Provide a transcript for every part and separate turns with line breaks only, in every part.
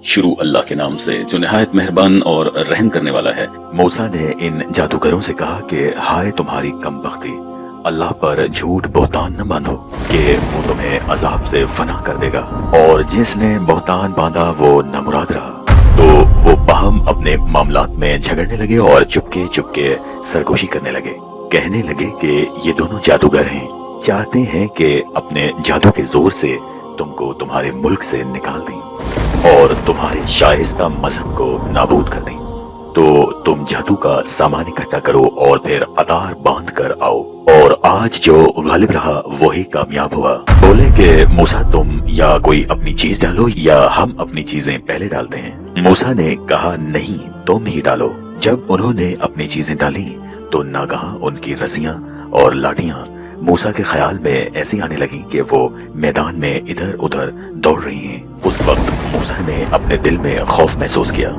شروع اللہ کے نام سے جو نہایت مہربان اور رحم کرنے والا ہے۔
موسیٰ نے ان جادوگروں سے کہا کہ ہائے تمہاری کم بختی، اللہ پر جھوٹ بہتان نہ باندھو کہ وہ تمہیں عذاب سے فنا کر دے گا، اور جس نے بہتان باندھا وہ نامراد رہا۔ تو وہ باہم اپنے معاملات میں جھگڑنے لگے اور چپکے چپکے سرگوشی کرنے لگے، کہنے لگے کہ یہ دونوں جادوگر ہیں، چاہتے ہیں کہ اپنے جادو کے زور سے تم کو تمہارے ملک سے نکال دیں اور تمہارے شائستہ مذہب کو نابود کر دیں۔ تو تم جادو کا سامان اکٹھا کرو اور پھر قطار باندھ کر آؤ، اور آج جو غالب رہا وہی کامیاب ہوا۔ بولے کہ موسیٰ تم یا کوئی اپنی چیز ڈالو یا ہم اپنی چیزیں پہلے ڈالتے ہیں۔ موسیٰ نے کہا نہیں، تم ہی ڈالو۔ جب انہوں نے اپنی چیزیں ڈالیں تو ناگہاں ان کی رسیاں اور لاٹیاں موسیٰ کے خیال میں ایسی آنے لگیں کہ وہ میدان میں ادھر ادھر دوڑ رہی ہیں۔ اس وقت موسیٰ نے اپنے دل میں خوف محسوس کیا۔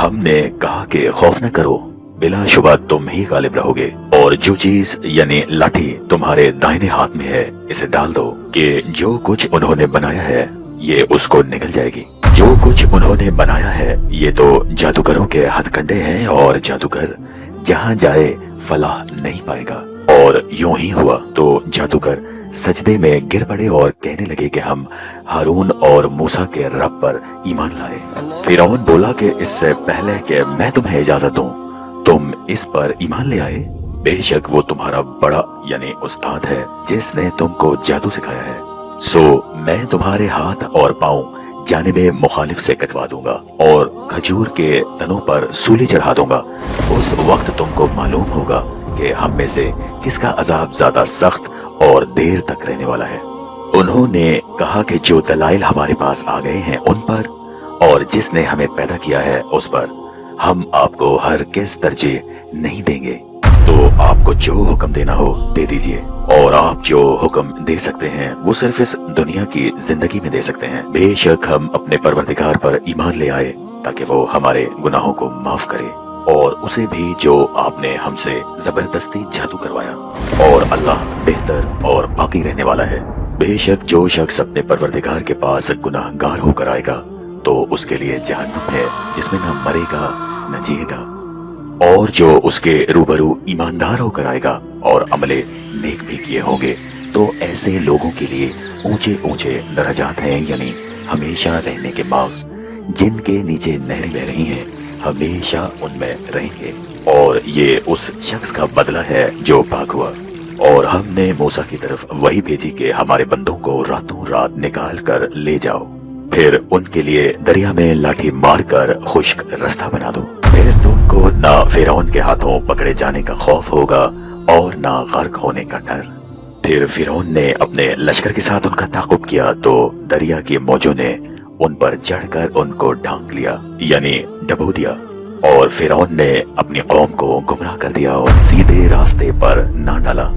ہم نے کہا کہ خوف نہ کرو، بلا شبہ تم ہی غالب رہو گے، اور جو چیز یعنی لاٹھی تمہارے دائیں ہاتھ میں ہے اسے ڈال دو کہ جو کچھ انہوں نے بنایا ہے یہ اس کو نگل جائے گی۔ جو کچھ انہوں نے بنایا ہے یہ تو جادوگروں کے ہتھ کنڈے ہیں، اور جادوگر جہاں جائے فلاح نہیں پائے گا۔ اور یوں ہی ہوا تو جادوگر سجدے میں گر پڑے اور کہنے لگے کہ ہم ہارون اور موسیٰ کے رب پر ایمان لائے۔ فرعون بولا کہ اس سے پہلے کہ میں تمہیں اجازت دوں تم اس پر ایمان لے آئے، بے شک وہ تمہارا بڑا یعنی استاد ہے جس نے تم کو جادو سکھایا ہے، سو میں تمہارے ہاتھ اور پاؤں جانب مخالف سے کٹوا دوں گا اور کھجور کے تنوں پر سولی چڑھا دوں گا۔ اس وقت تم کو معلوم ہوگا کہ ہم میں سے کس کا عذاب زیادہ سخت اور دیر تک رہنے والا ہے۔ انہوں نے کہا کہ جو دلائل ہمارے پاس آ گئے ہیں ان پر، اور جس نے ہمیں پیدا کیا ہے اس پر، ہم آپ کو ہرگز ترجیح نہیں دیں گے۔ تو آپ کو جو حکم دینا ہو دے دیجئے، اور آپ جو حکم دے سکتے ہیں وہ صرف اس دنیا کی زندگی میں دے سکتے ہیں۔ بے شک ہم اپنے پروردگار پر ایمان لے آئے تاکہ وہ ہمارے گناہوں کو معاف کرے، اور اسے بھی جو آپ نے ہم سے زبردستی جادو کروایا، اور اللہ بہتر اور باقی رہنے والا ہے۔ بے شک جو شخص اپنے پروردگار کے پاس گناہ گار ہو کر آئے گا تو اس کے لیے جہنم ہے جس میں نہ مرے گا نہ جیے گا، اور جو اس کے روبرو ایماندار ہو کر آئے گا اور عملے نیک بھی کیے ہوں گے تو ایسے لوگوں کے لیے اونچے اونچے درجات ہیں، یعنی ہمیشہ رہنے کے باغ جن کے نیچے نہریں بہ رہی ہیں، ہمیشہ ان میں رہیں گے، اور یہ اس شخص کا بدلہ ہے جو پاک ہوا۔ اور ہم نے موسیٰ کی طرف وہی بھیجی کہ ہمارے بندوں کو راتوں رات نکال کر لے جاؤ، پھر ان کے لیے دریا میں لاٹھی مار کر خشک رستہ بنا دو، پھر تم کو نہ فرعون کے ہاتھوں پکڑے جانے کا خوف ہوگا اور نہ غرق ہونے کا ڈر۔ پھر فرعون نے اپنے لشکر کے ساتھ ان کا تعاقب کیا تو دریا کی موجوں نے ان پر چڑھ کر ان کو ڈھانک لیا، یعنی ڈبو دیا، اور فرعون نے اپنی قوم کو گمراہ کر دیا اور سیدھے راستے پر نہ ڈالا۔